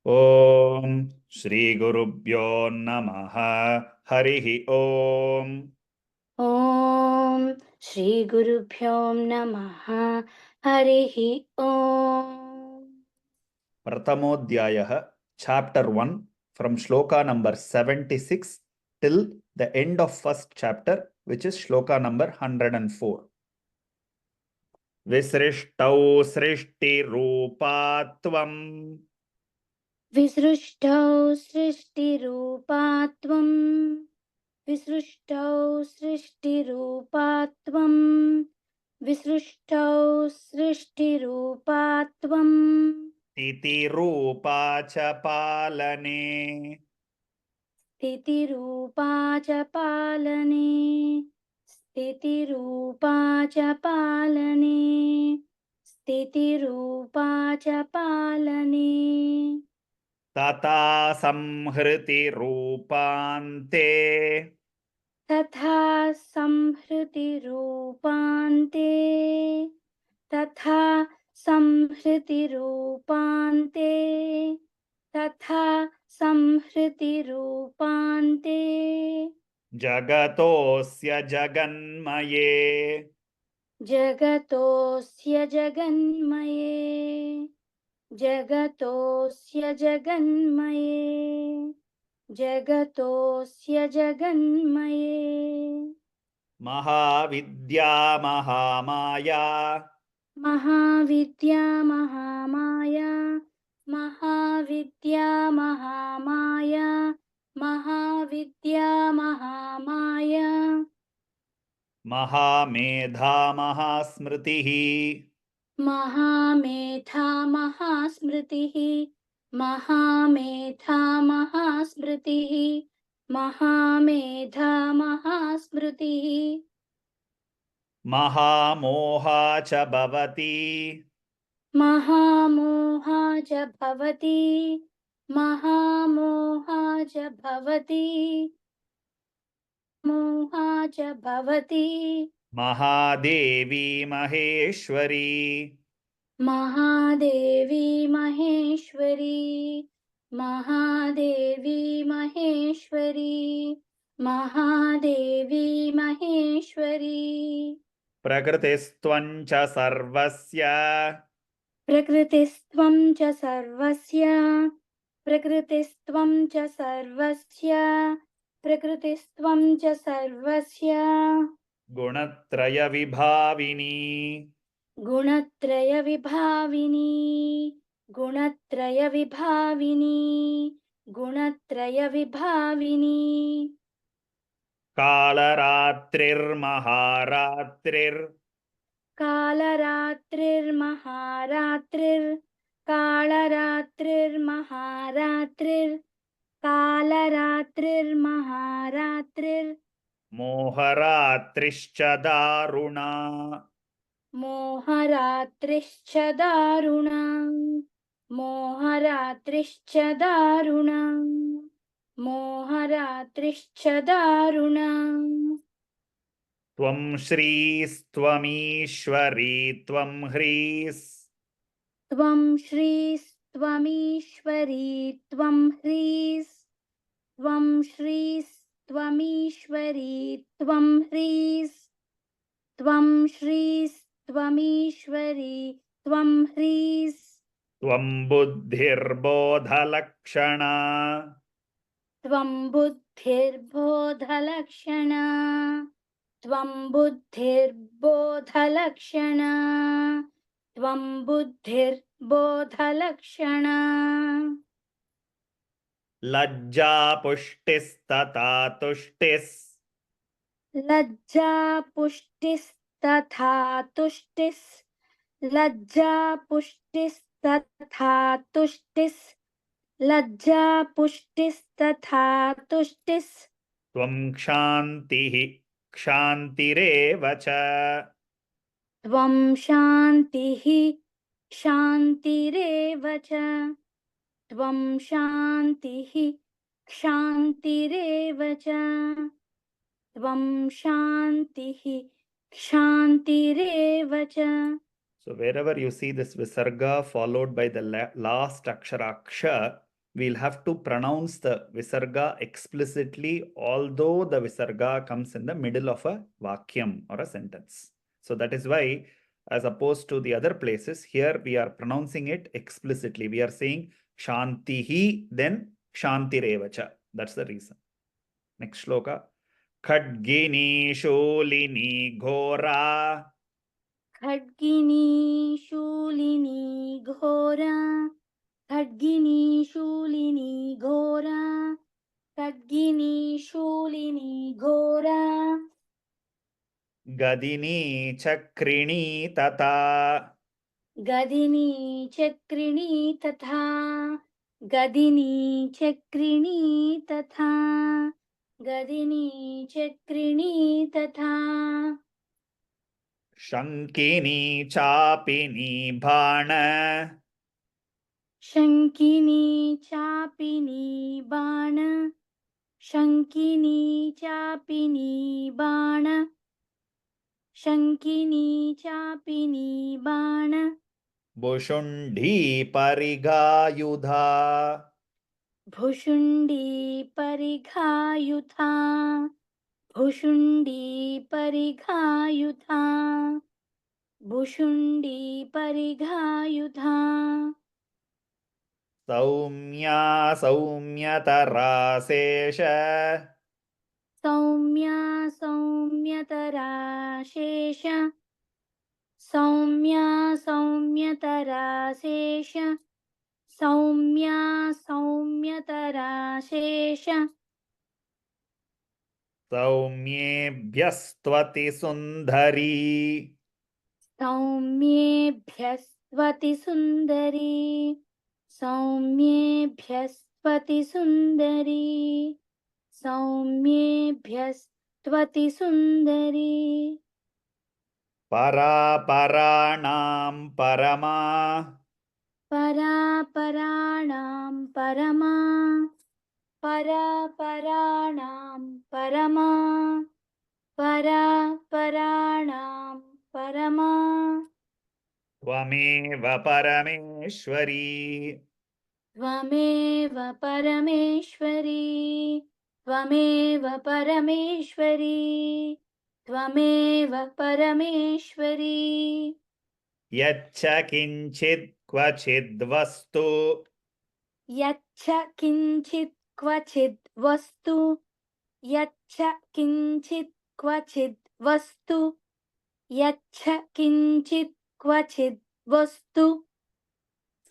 ఓం శ్రీ గురుభ్యో నమః. హరి ఓం. ఓం శ్రీ గురుభ్యో నమః. హరి ఓం. ప్రథమోధ్యాయః chapter 1 from shloka number 76 till the end of first chapter, which is shloka number 104. విసృష్టౌ సృష్టిరూపాత్వం విసృష్టౌ సృష్టిరూపాత్వం. విసృష్టౌ సృష్టిరూపాత్వం. విసృష్టౌ సృష్టిరూపాత్వం. స్థితిరూపా చ పాలనే స్థితిరూపా చ పాలనే. స్థితిరూపా చ పాలనే. స్థితిరూపా చ పాలనే. తథా సంహృతి రూపాంతే తథా సంహృతి రూపాంతే. తథా సంహృతి రూపాంతే. తథా సంహృతి రూపాంతే. జగతోస్య జగన్మయే జగతోస్య జగన్మయే. జగతోస్య జగన్మయే. జగతోస్య జగన్మయే. మహావిద్యా మహామాయా మహావిద్యా మహామాయా. మహావిద్యా మహామాయా. మహావిద్యా మహామాయా. మహామేధా మహాస్మృతి మహామేధా మహాస్మృతిః. మహామేధా మహాస్మృతిః. మహామేధా మహాస్మృతిః. మహామోహా చ భవతి మహామోహా చ భవతి. మహామోహా చ భవతి. మోహా చ భవతి. మహాదేవి మహేశ్వరి మహాదేవి మహేశ్వరి. మహాదేవి మహేశ్వరి. మహాదేవి మహేశ్వరి. ప్రకృతిస్త్వం చ సర్వస్య ప్రకృతిస్త్వం చ సర్వస్య. ప్రకృతిస్త్వం చ సర్వస్య. ప్రకృతిస్త్వం చ సర్వస్య. గుణత్రయ విభావిని గుణత్రయ విభావిని. గుణత్రయ విభావిని. గుణత్రయ విభావిని. కాళరాత్రిర్మహారాత్రిర్ కాళరాత్రిర్మహారాత్రిర్. కాళరాత్రిర్మహారాత్రిర్. కాళరాత్రిర్మహారాత్రిర్. మోహరాత్రిశ్చ దారుణా మోహరాత్రిశ్చ దారుణా. మోహరాత్రిశ్చ దారుణా. మోహరాత్రిశ్చ దారుణా. త్వం శ్రీస్త్వమీశ్వరీ త్వం హ్రీస్ త్వం శ్రీస్త్వమీశ్వరీ త్వం హ్రీస్. త్వం శ్రీస్త్వమీశ్వరీ త్వం హ్రీస్. త్వం శ్రీస్త్వమీశ్వరీ త్వం హ్రీస్. త్వం బుద్ధిర్బోధలక్షణా త్వం బుద్ధిర్బోధలక్షణా. త్వం బుద్ధిర్బోధలక్షణా. త్వం బుద్ధిర్బోధలక్షణా. లజ్జా పుష్టిస్తథా తుష్టిస్ లజ్జా పుష్టిస్తథా తుష్టిస్. లజ్జా పుష్టిస్తథా తుష్టిస్. లజ్జా పుష్టిస్తథా తుష్టిస్. త్వం క్షాంతిః క్షాంతిరేవ చ త్వం శాంతిః శాంతిరేవ చ. త్వం శాంతిః శాంతిరేవ చ. త్వం శాంతిః శాంతిరేవ చ. So wherever you see this visarga followed by the last akshara ksha, we'll have to pronounce the visarga explicitly, although the visarga comes in the middle of a vakyam or a sentence. So that is why, as opposed to the other places, here we are pronouncing it explicitly. We are saying Shantihi, then Shantirevacha. That's the reason. Next shloka. Khadgini Sholini Ghora. खड्गिनी Shoolini घोरा खड्गिनी शूलिनी घोरा खड्गिनी शूलिनी घोरा Gadini Chakrini Tata. गदिनी चक्रिणी तथा गदिनी चक्रिणी तथा गदिनी चक्रिणी तथा Shankini Chapini Bhana. शङ्किनी चापिनी बाण शङ्किनी चापिनी बाण शङ्किनी चापिनी बाण Bhushundi Parigayudha. भुषुण्डी परिघायुधा भुषुण्डी परिघायुधा भुषुण्डी परिघायुधा Saumya Saumyatarasesha. सौम्या सौम्यतराशेष सौम्या सौम्यतराशेष सौम्या सौम्यतराशेष Saumyebhyastvati Sundari. सौम्येभ्यस्त्वति सुन्दरी सौम्येभ्यस्त्वति सुन्दरी सौम्येभ्यस्त्वति सुन्दरी Paraparanam Parama. परापराणां परमा परापराणां परमा परापराणां परमा Tvameva Parameshwari. त्वमेव परमेश्वरी त्वमेव परमेश्वरी त्वमेव परमेश्वरी Yacha Kinchit Kvachidvastu. यच्छ किञ्चित् क्वचिद् वस्तु यच्छ किञ्चित् क्वचिद् वस्तु यच्छ किञ्चित् क्वचिद् वस्तु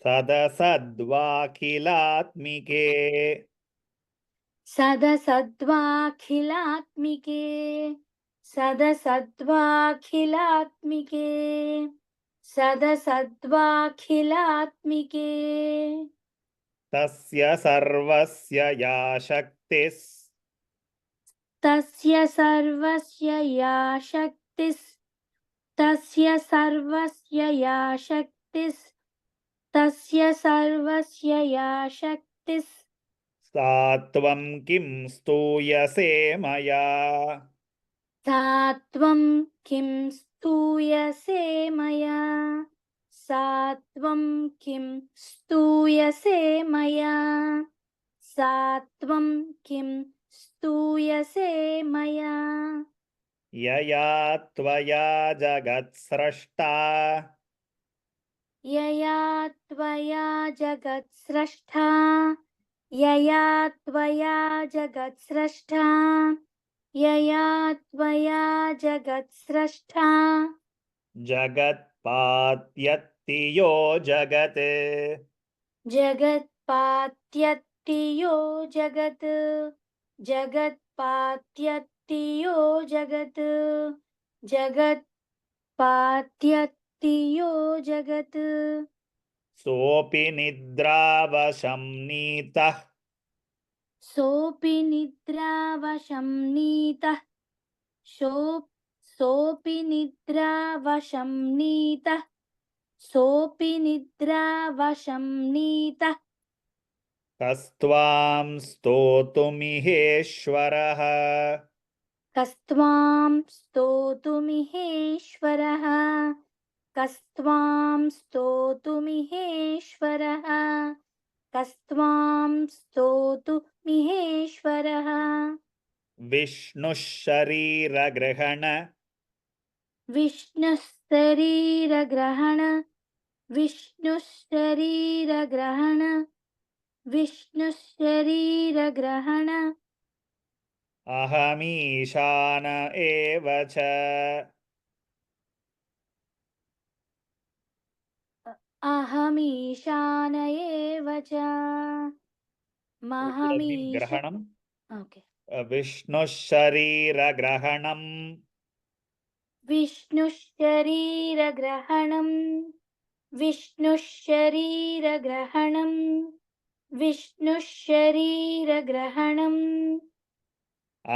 Sadasadvakilatmike. सदसद्वाखिलात्मिके सदसद्वाखिलात्मिके सदसद्वाखिलात्मिके Tasya Sarvasya Ya Shaktis. तस्य सर्वस्य या शक्तिस् तस्य सर्वस्य या शक्तिस् तस्य सर्वस्य या शक्तिस् Satvam Kim Stuyase Maya. सा त्वं किं स्तूयसे मया सा त्वं किं स्तूयसे मया सा त्वं किं स्तूयसे मया Yaya Tvaya Jagatsrashta. यया त्वया जगत्सृष्टा यया त्वया जगत्सृष्टा यया त्वया जगत्सृष्टा Jagatpatyatti Yo Jagat. जगत्पात्यत्ति यो जगत् जगत्पात्यत्ति यो जगत् जगत्पात्यत्ति यो जगत् Sopi Nidravasham Nitah. सोऽपि निद्रावशं नीतः सोऽपि निद्रावशं नीतः सोऽपि निद्रावशं नीतः Kastvam Stotumiheshwarah. कस्त्वां स्तोतुमिहेश्वरः कस्त्वां स्तोतुमिहेश्वरः कस्त्वां स्तोतु मिहेश्वरः विष्णुः शरीरग्रहण विष्णुः शरीरग्रहण विष्णुः शरीरग्रहण विष्णुः शरीरग्रहण अहमीशान एव च अहमीशान एव च What would have been महमीश grahanam? Okay विष्णुः शरीरग्रहणम् विष्णुः शरीरग्रहणं विष्णुः शरीरग्रहणं विष्णुः शरीरग्रहणम्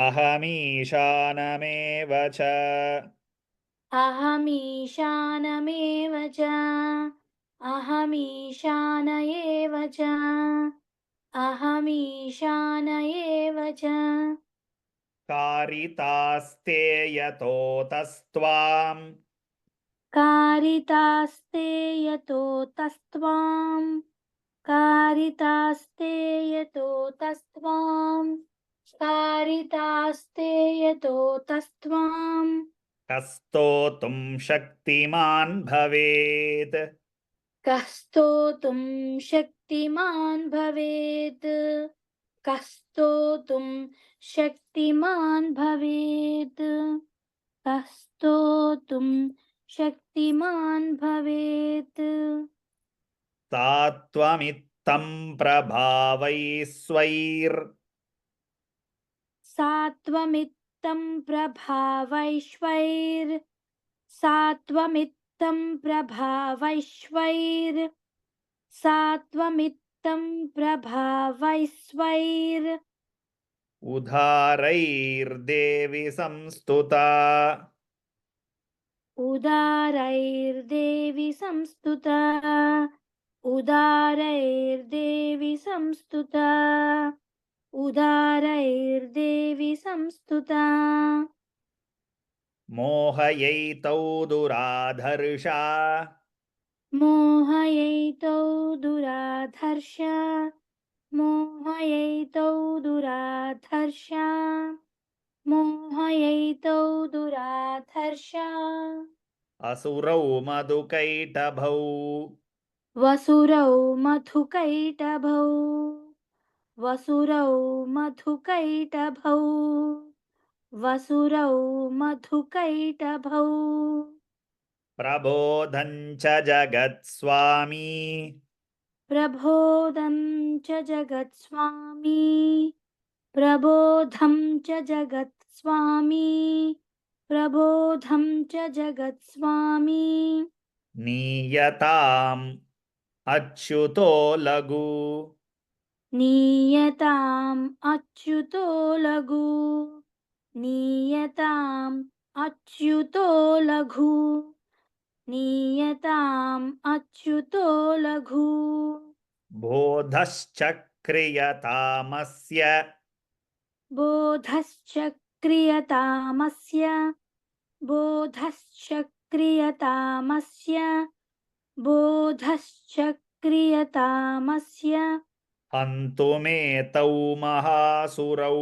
अहमीशानमेव च अहमीशानमेव च अहमीशान एव च अहमीशान एव च कारितास्ते यतोतस्त्वाम् कारितास्ते यतोतस्त्वां कारितास्ते यतोतस्त्वां कारितास्ते यतोतस्त्वां कस्तोतुं शक्तिमान् भवेत् कः स्तोतुं शक्तिमान् भवेत् कः स्तोतुं शक्तिमान् भवेत् कः स्तोतुं शक्तिमान् भवेत् सात्वमित्तं प्रभावैस्वैर् सात्वमित्तं प्रभावैश्वैर् सात्वमित्तं प्रभावैश्वैर् सात्वमित्तं प्रभावैश्वैर् उदारैर्देवि संस्तुता उदारैर्देवि संस्तुता उदारैर्देवि संस्तुता उदारैर्देवि संस्तुता मोहयैतौ दुराधर्षा मोहयैतौ दुराधर्ष मोहयैतौ दुराधर्ष मोहयैतौ दुराधर्ष असुरौ मधुकैटभौ वसुरौ मधुकैटभौ वसुरौ मधुकैटभौ वसुरौ मधुकैटभौ प्रबोधं च जगत्स्वामी प्रबोधं च जगत्स्वामी प्रबोधं च जगत्स्वामी प्रबोधं च जगत्स्वामी नीयताम् अच्युतो लघु नीयताम् अच्युतो लघु नीयताम् अच्युतो लघु नीयताम् अच्युतो लघु बोधश्च क्रियतामस्य बोधश्च क्रियतामस्य बोधश्च क्रियतामस्य बोधश्च क्रियतामस्य हन्तुमेतौ महासुरौ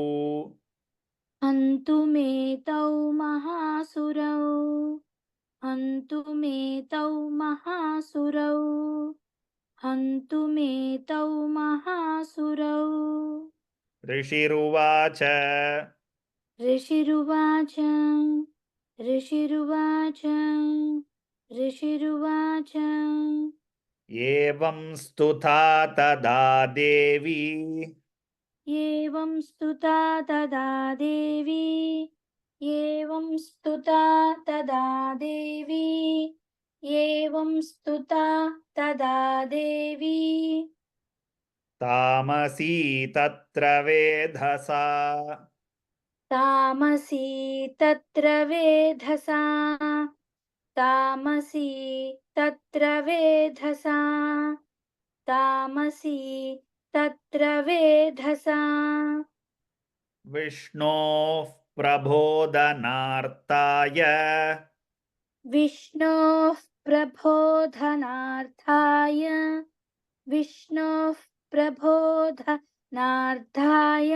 हन्तुमेतौ महासुरौ हन्तुमेतौ महासुरौ हन्तुमेतौ महासुरौ ऋषिरुवाच ऋषिरुवाच ऋषिरुवाच ऋषिरुवाच एवं स्तुता तदा देवी एवं स्तुता तदा देवी एवं स्तुता तदा देवी एवं स्तुता तदा देवी तामसी तत्र वेधसा तामसी तत्र वेधसा तामसी तत्र वेधसा तामसी तत्र वेधसा विष्णोः प्रबोधनार्ताय विष्णोः प्रबोधनार्थाय विष्णोः नार्थाय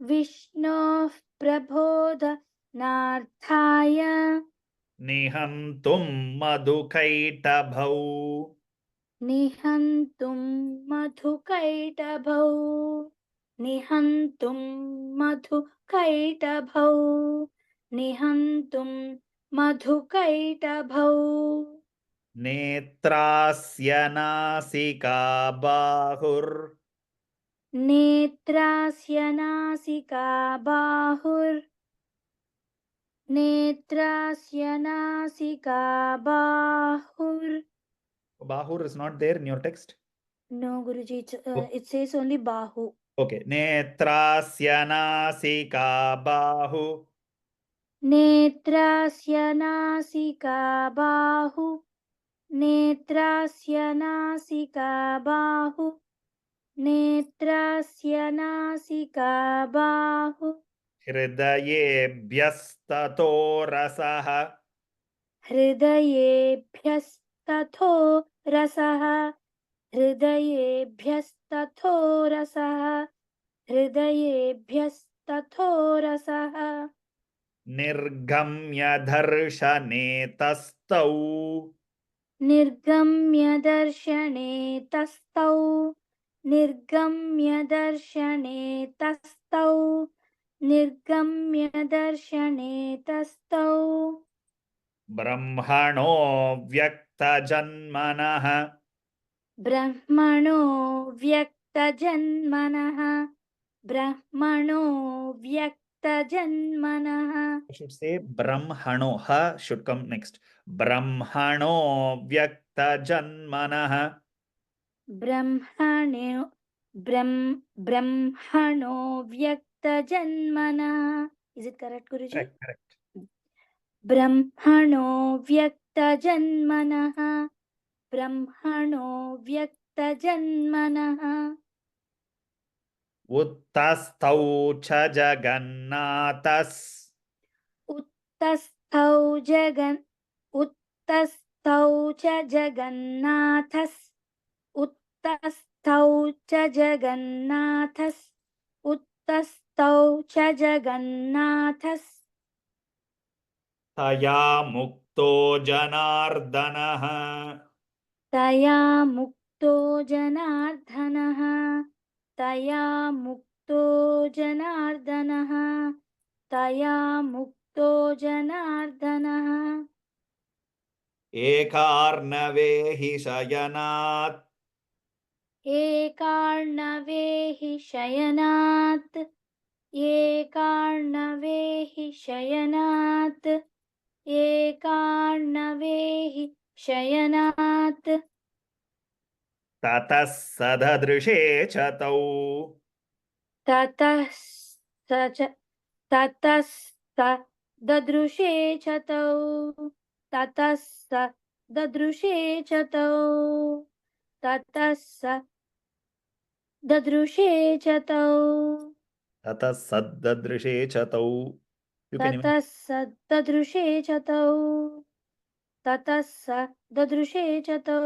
विष्णोः प्रबोधनार्थाय निहन्तुं मधुकैटभौ निहन्तुं मधुकैटभौ निहन्तुं मधुकैटभौ निहन्तुं मधुकैटभौ नेत्रास्य नासिका बाहुर् नेत्रास्य नासिका बाहुर् नेत्रास्य नासिका बाहुर्. Bahur is not there in your text. No, Guruji, Oh. it says only bahu. Okay. Netrasya nasika bahu. नेत्रास्य नासिका बाहु नेत्रास्य नासिका बाहु नेत्रास्य नासिका बाहु हृदयेभ्यस्ततो रसः हृदयेभ्यस्तथो रसः हृदयेभ्यस्तथो रसः हृदयेभ्यस्तथो रसः निर्गम्य दर्शनेतस्तौ निर्गम्य दर्शने तस्थौ निर्गम्य दर्शने तस्थौ निर्गम्य दर्शने तस्थौ ब्रह्मणो व्यक्तजन्मनः ब्रह्मणो व्यक्तजन्मनः ब्रह्मणो व्यक्तजन्मनः. I should say Brahmano. Ha should come next. Brahmano Vyaktajanmanah. ब्रह्मणो ब्रह्मणो व्यक्तजन्मनः. Is it correct, Guruji? Correct, correct. ब्रह्मणो व्यक्तजन्मनः ब्रह्मणो व्यक्तजन्मनः. Uttastau cha Jagannathas. उत्तस्थौ च जगन्नाथस् उत्तस्थौ च जगन्नाथस् उत्तस्थौ च जगन्नाथस्. तया मुक्तो जनार्दनः तया मुक्तो जनार्दनः तया मुक्तो जनार्दनः तया मुक्तो जनार्दनः. एकार्णवे हि शयनात् एकार्णवे हि शयनात् एकार्णवे हि शयनात् एकार्णवे हि शयनात्. ततः सददृशे च तौ ततः ददृशे च तौ ततः ददृशे च तौ ततः ददृशे च तौ ततः सददृशे च तौ. ततः ददृशे च तौ ततः ददृशे च तौ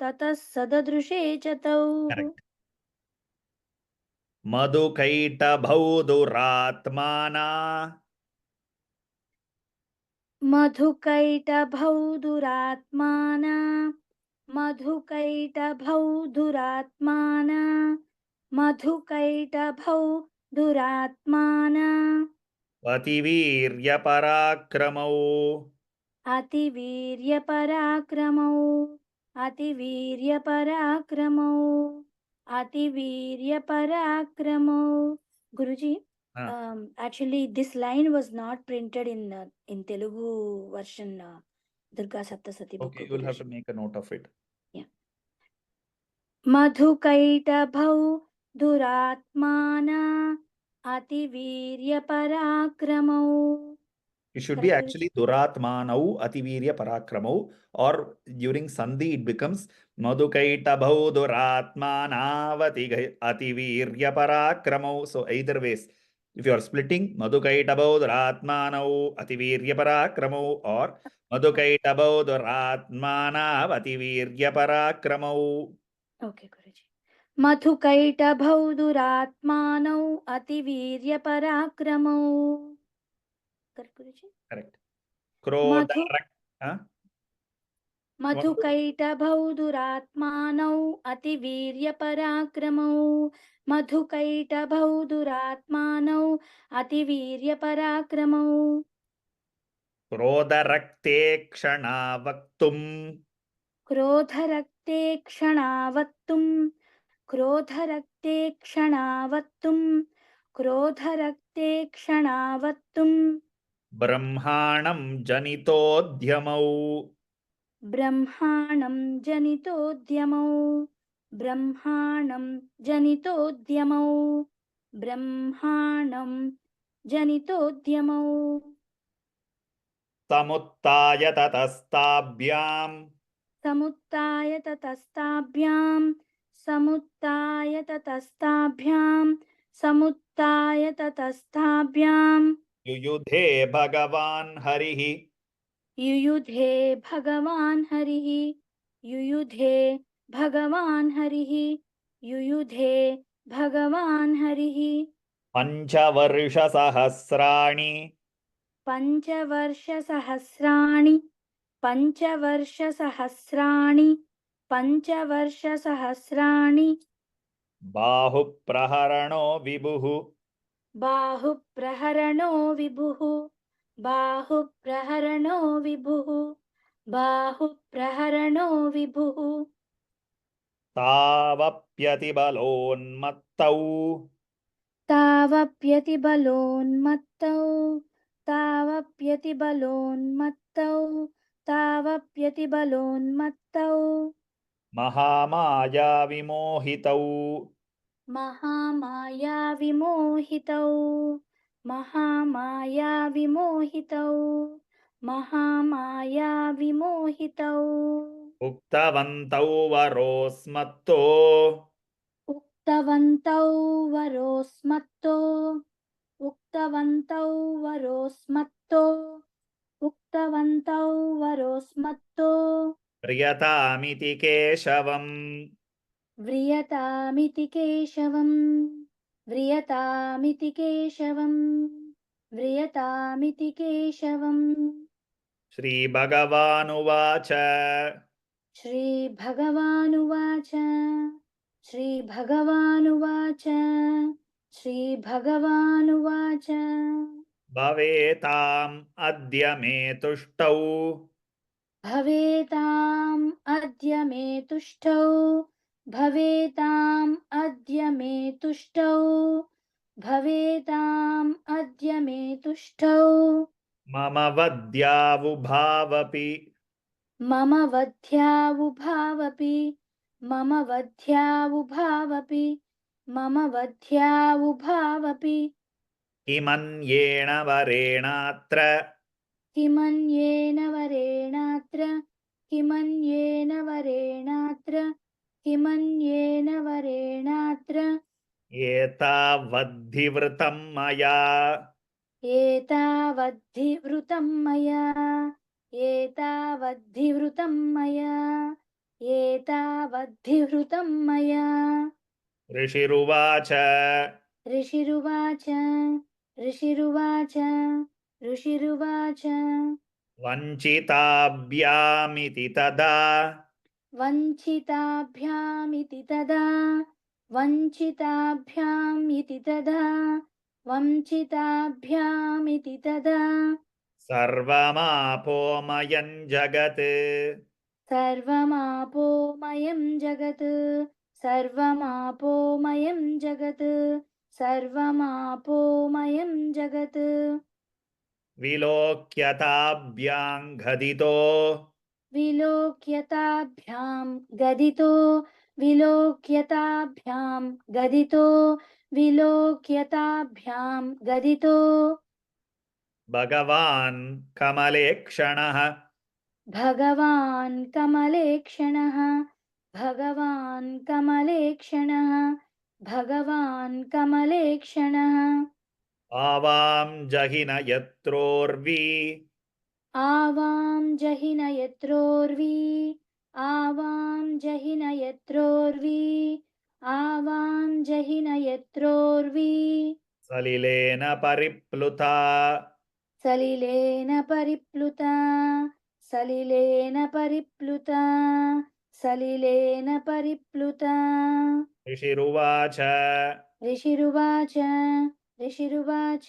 ततः ददृशे च तौ. मधुकैटभौ दुरात्माना मधुकैटभौ दुरात्माना मधुकैटभौ दुरात्माना मधुकैटभौ दुरात्माना अतिवीर्यपराक्रमौ अतिवीर्यपराक्रमौ अतिवीर्यपराक्रमौ अतिवीर्यपराक्रमौ. Guruji, actually this line was not printed in Telugu version Durga Saptasati book. Okay, you will have to make a note of it. Yeah. Madhukaitavau duratmana ativiryaparakramo. It should be actually Duratmanau Ativirya Parakramau, or during Sandhi it becomes Madhukaitabhau Duratmanavati Ativirya Parakramau. So either ways, if you are splitting Madhukaitabhau Duratmanau Ativirya Parakramau or Madhukaitabhau Duratmanav Ativirya Parakramau. Okay, Guruji. मधुकैटभौ दुरात्मानौ अतिवीर्यपराक्रमौ. Correct, Guruji? Correct. मधु Huh? मधुकैटभौ दुरात्मानौ अतिवीर्यपराक्रमौ. मधुकैटभौ दुरात्मानौ अतिवीर्यपराक्रमौ. क्रोधरक्ते क्षणा वक्तुम् क्रोधरक्ते क्षणावत्तुं क्रोधरक्ते क्षणावत्तुं क्रोधरक्ते क्षणावत्तुं ब्रह्माणं जनितोद्यमौ ब्रह्माणं जनितोद्यमौ ब्रह्माणं जनितोद्यमौ ब्रह्माणं जनितोद्यमौ. समुत्थाय ततस्ताभ्याम् समुत्थाय ततस्ताभ्यां समुत्थाय ततस्ताभ्यां समुत्थाय ततस्ताभ्यां युयुधे भगवान् हरिः युयुधे भगवान् हरिः युयुधे भगवान् हरिः युयुधे भगवान् हरिः. पञ्चवर्षसहस्राणि पञ्चवर्षसहस्राणि पञ्चवर्षसहस्राणि पञ्चवर्षसहस्राणि बाहुप्रहरणो विभुः बाहुप्रहरणो विभुः बाहुप्रहरणो विभुः बाहुप्रहरणो विभुः. तावप्यतिबलोन्मत्तौ तावप्यतिबलोन्मत्तौ तावप्यतिबलोन्मत्तौ तावप्यतिबलोन्मत्तौ महामायाविमोहितौ महामायाविमोहितौ महामायाविमोहितौ महामायाविमोहितौ. उक्तवन्तौ वरोऽस्मत्तो उक्तवन्तौ वरोऽस्मत्तो उक्तवन्तौ वरोऽस्मत्तो उक्तवन्तौ वरोऽस्मत्तो प्रियतामिति केशवम् व्रियतामिति केशवम् व्रियतामिति केशवम् व्रियतामिति केशवम्. श्रीभगवानुवाच श्रीभगवानुवाच श्रीभगवानुवाच श्रीभगवानुवाच भवेताम् अद्य मे तुष्टौ भवेताम् अद्य मे तुष्टौ भवेताम् अद्य मे तुष्टौ भवेताम् अद्य मे तुष्टौ मम वद्यावुभावपि मम वध्यावुभावपि मम वध्यावुभावपि मम वध्यावुभावपि किमन्येण वरेणात्र किमन्येन वरेणात्र किमन्येन वरेणात्र किमन्येन वरेणात्र एतावद्धिवृतं मया एतावद्धिवृतं मया एतावद्धिवृतं मया एतावद्धिवृतं मया. ऋषिरुवाच ऋषिरुवाच ऋषिरुवाच ऋषिरुवाच वञ्चिताभ्यामिति तदा वञ्चिताभ्यामिति तदा वञ्चिताभ्यामिति तदा वञ्चिताभ्यामिति तदा सर्वमापोमयं जगत् सर्वमापोमयं जगत् सर्वमापोमयं जगत् सर्वमापोमयं जगत्. विलोक्यताभ्यां गदितो विलोक्यताभ्यां गदितो विलोक्यताभ्यां गदितो विलोक्यताभ्यां गदितो भगवान् कमलेक्षणः भगवान् कमलेक्षणः भगवान् कमलेक्षणः भगवान् कमलेक्षणः. आवां जहिन यत्रोर्वी आवां जहिन यत्रोर्वी आवां जहिन यत्रोर्वी आवां जहि न यत्रोर्वी सलिलेन परिप्लुता सलिलेन परिप्लुता सलिलेन परिप्लुता सलिलेन परिप्लुता ऋषिरुवाच ऋषिरुवाच ऋषिरुवाच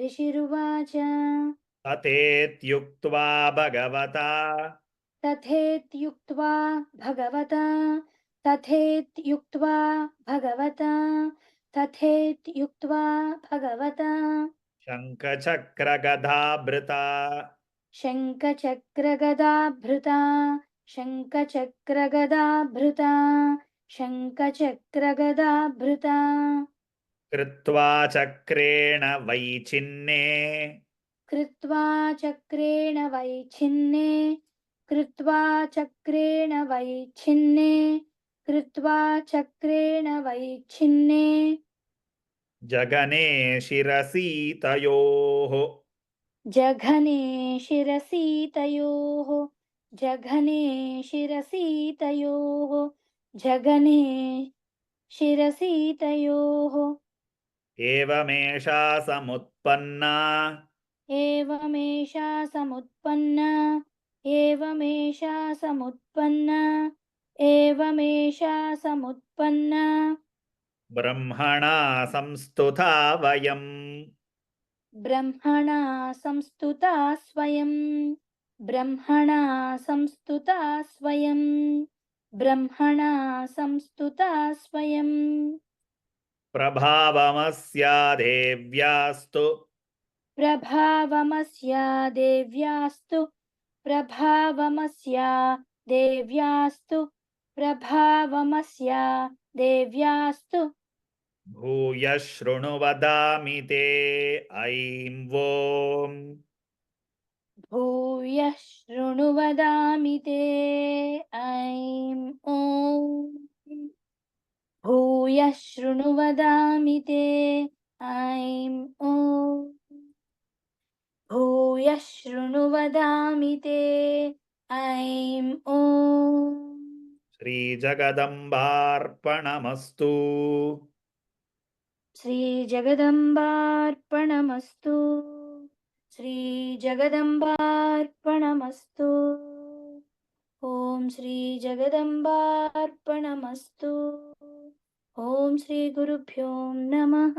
ऋषिरुवाच तथेत्युक्त्वा भगवता तथेत्युक्त्वा भगवता तथेत्युक्त्वा भगवता तथेत्युक्त्वा भगवता शङ्खचक्रगदाभृता शङ्खचक्रगदाभृता शङ्खचक्रगदाभृता शङ्खचक्रगदाभृता कृत्वा चक्रेण वैचिन्ने कृत्वा चक्रेण वैच्छिन्ने कृत्वा चक्रेण वैच्छिन्ने कृत्वा चक्रेण वैच्छिन्ने जगने शिरसि तयोः जघने शिरसि तयोः जघने शिरसि तयोः जघने शिरसि तयोः एवमेषा समुत्पन्ना एवमेषा समुत्पन्ना एवमेषा समुत्पन्ना एवमेषा समुत्पन्ना ब्रह्मणा संस्तुता वयम् ब्रह्मणा संस्तुता स्वयं ब्रह्मणा संस्तुता स्वयं ब्रह्मणा संस्तुता स्वयं प्रभावमस्या देव्यास्तु प्रभावमस्या देव्यास्तु प्रभावमस्या देव्यास्तु प्रभावमस्या देव्यास्तु भूयः शृणु वदामि ते ऐं वोम् भूयः शृणु वदामि ते ऐं ॐ भूयः शृणु वदामि ते ऐं ॐ भूयः शृणु वदामि ते ऐं ॐ श्रीजगदम्बार्पणमस्तु श्रीजगदम्बार्पणमस्तु श्रीजगदम्बार्पणमस्तु ॐ श्रीजगदम्बार्पणमस्तु ॐ श्रीगुरुभ्यो नमः।